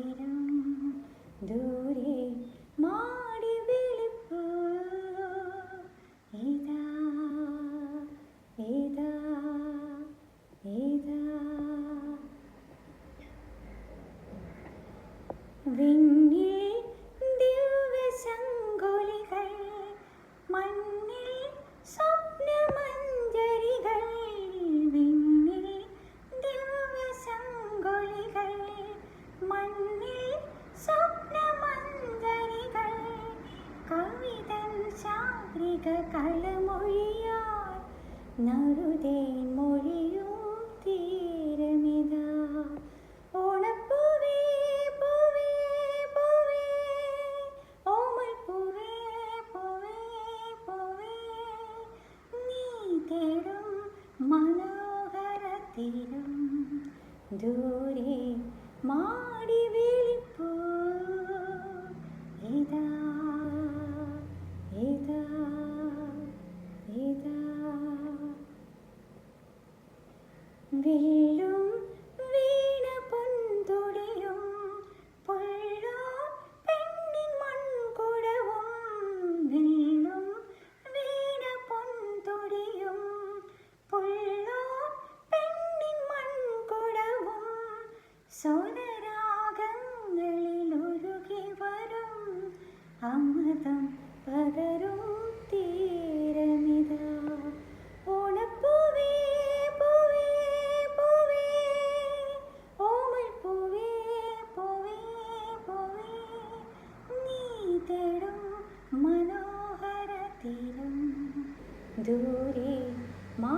തീരം ദൂരെ മാടി വിളിപ്പൂ ഇതാ ഇതാ ഇതാ വിണ്ണിൽ ദിവ്യശങ്കുലികൾ മണ്ണിൽ സ്വപ്നമഞ്ജരികൾ വിണ്ണിൽ ദിവ്യശങ്കുലികൾ മണ്ണിൽ സ്വപ്നമഞ്ജരികൾ കവിതൻ ചാരിക കളമൊഴിയാൽ നറുതേൻ മൊഴിയും തീരമിതാ ഓണപ്പൂവേ പൂവേ പൂവേ ഓമൽ പൂവേ പൂവേ പൂവേ നീ തേടും മനോഹര തീരം ദൂരെ മാടി വിളിപ്പൂ ഇതാ ഇതാ ഇതാ വില്ലും വീണ പൊൻതുടിയും പൊള്ളോ പെണ്ണിൻ മൺകുടവും വില്ലും വീണ പൊൻതുടിയും പൊള്ളോ പെണ്ണിൻ മൺകുടവും സ്വരരാഗങ്ങളിൽ ഒഴുകി വരും അമൃതം പകരും തീരമിതാ ഓണപ്പൂവേ പൂവേ പൂവേ ഓമൽ പൂവേ പൂവേ പൂവേ നീ തേടും മനോഹര തീരം ദൂരെ മാ